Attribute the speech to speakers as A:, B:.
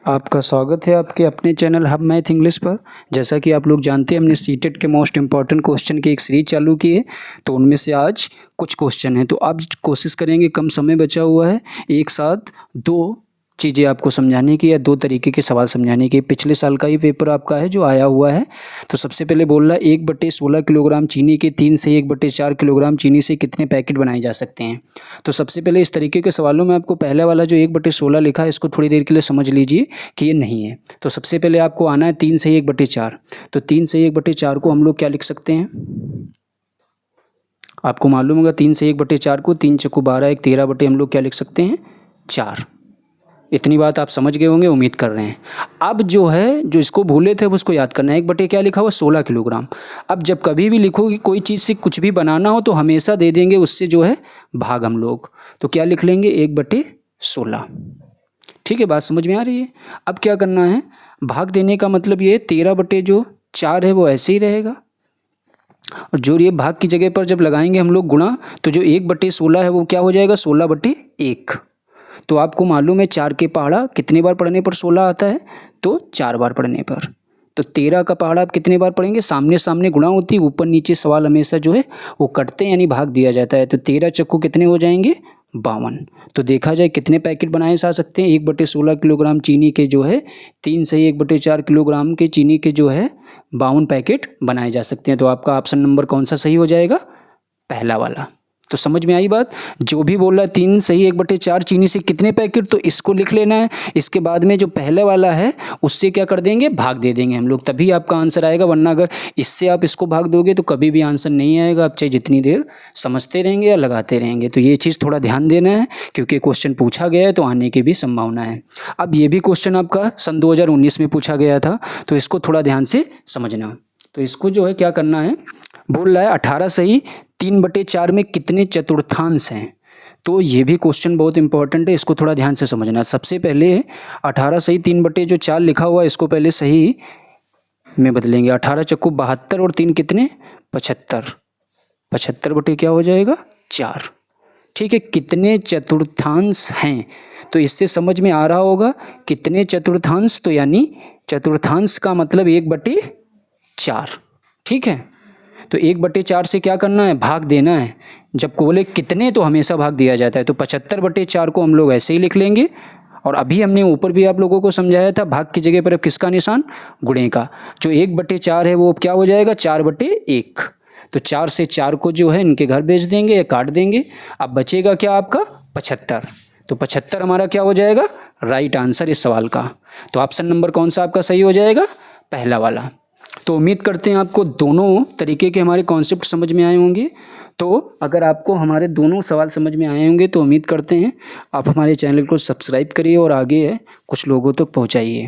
A: आपका स्वागत है आपके अपने चैनल हब मैथ इंग्लिश पर। जैसा कि आप लोग जानते हैं, हमने सीटेट के मोस्ट इंपॉर्टेंट क्वेश्चन की एक सीरीज चालू की है, तो उनमें से आज कुछ क्वेश्चन हैं। तो आप कोशिश करेंगे, कम समय बचा हुआ है, एक साथ दो चीज़ें आपको समझाने की या दो तरीके के सवाल समझाने की। पिछले साल का ही पेपर आपका है जो आया हुआ है। तो सबसे पहले बोल रहा है 1/16 किलोग्राम चीनी के 3 से 1/4 किलोग्राम चीनी से कितने पैकेट बनाए जा सकते हैं। तो सबसे पहले इस तरीके के सवालों में आपको पहला वाला जो 1/16 लिखा है, इसको थोड़ी देर के लिए समझ लीजिए कि ये नहीं है। तो सबसे पहले आपको आना है 3 से 1/4। तो 3 से 1/4 को हम लोग क्या लिख सकते हैं, आपको मालूम होगा 3 से 1/4 को 3 चक्कू 12 1 13 बटे हम लोग क्या लिख सकते हैं 4। इतनी बात आप समझ गए होंगे, उम्मीद कर रहे हैं। अब जो है, जो इसको भूले थे, अब उसको याद करना है। 1 क्या लिखा हुआ 16 किलोग्राम। अब जब कभी भी लिखोगे कोई चीज़ से कुछ भी बनाना हो तो हमेशा दे देंगे उससे जो है भाग हम लोग। तो क्या लिख लेंगे 1/16। ठीक है, बात समझ में आ रही है। अब क्या करना है, भाग देने का मतलब ये 13/4 है वो ऐसे ही रहेगा, और जो ये भाग की जगह पर जब लगाएंगे हम लोग गुणा, तो जो 1/16 है वो क्या हो जाएगा 16/1। तो आपको मालूम है 4 के पहाड़ा कितने बार पढ़ने पर 16 आता है, तो 4 बार पढ़ने पर। तो 13 का पहाड़ा आप कितने बार पढ़ेंगे, सामने सामने गुणा होती है, ऊपर नीचे सवाल हमेशा जो है वो कटते हैं, यानी भाग दिया जाता है। तो 13 चक्कू कितने हो जाएंगे 52। तो देखा जाए कितने पैकेट बनाए जा सकते हैं 1/16 किलोग्राम चीनी के जो है 3 से 1/4 किलोग्राम के चीनी के जो है 52 पैकेट बनाए जा सकते हैं। तो आपका ऑप्शन नंबर कौन सा सही हो जाएगा, पहला वाला। तो समझ में आई बात। जो भी बोल रहा है 3 सही 1/4 चीनी से कितने पैकेट, तो इसको लिख लेना है। इसके बाद में जो पहले वाला है उससे क्या कर देंगे, भाग दे देंगे हम लोग, तभी आपका आंसर आएगा। वरना अगर इससे आप इसको भाग दोगे तो कभी भी आंसर नहीं आएगा। आप चाहे जितनी देर समझते रहेंगे या लगाते रहेंगे। तो ये चीज़ थोड़ा ध्यान देना है, क्योंकि क्वेश्चन पूछा गया है तो आने की भी संभावना है। अब ये भी क्वेश्चन आपका सन 2019 में पूछा गया था, तो इसको थोड़ा ध्यान से समझना। तो इसको जो है क्या करना है, बोल रहा है 18 सही 3/4 में कितने चतुर्थांश हैं। तो ये भी क्वेश्चन बहुत इंपॉर्टेंट है, इसको थोड़ा ध्यान से समझना। सबसे पहले 18 सही 3/4 लिखा हुआ है, इसको पहले सही में बदलेंगे। 18 चक्कू 72 और 3 कितने 75। 75 बटे क्या हो जाएगा 4। ठीक है, कितने चतुर्थांश हैं, तो इससे समझ में आ रहा होगा कितने चतुर्थांश, तो यानी चतुर्थांश का मतलब 1/4। ठीक है, तो 1/4 से क्या करना है, भाग देना है। जब बोले कितने तो हमेशा भाग दिया जाता है। तो 75/4 को हम लोग ऐसे ही लिख लेंगे। और अभी हमने ऊपर भी आप लोगों को समझाया था, भाग की जगह पर अब किसका निशान, गुणे का। जो 1/4 है वो क्या हो जाएगा 4/1। तो 4 से 4 को जो है इनके घर भेज देंगे या काट देंगे। अब बचेगा क्या आपका 75। तो 75 हमारा क्या हो जाएगा राइट आंसर इस सवाल का। तो ऑप्शन नंबर कौन सा आपका सही हो जाएगा, पहला वाला। तो उम्मीद करते हैं आपको दोनों तरीके के हमारे कॉन्सेप्ट समझ में आए होंगे। तो अगर आपको हमारे दोनों सवाल समझ में आए होंगे तो उम्मीद करते हैं आप हमारे चैनल को सब्सक्राइब करिए और आगे कुछ लोगों तक पहुंचाइए।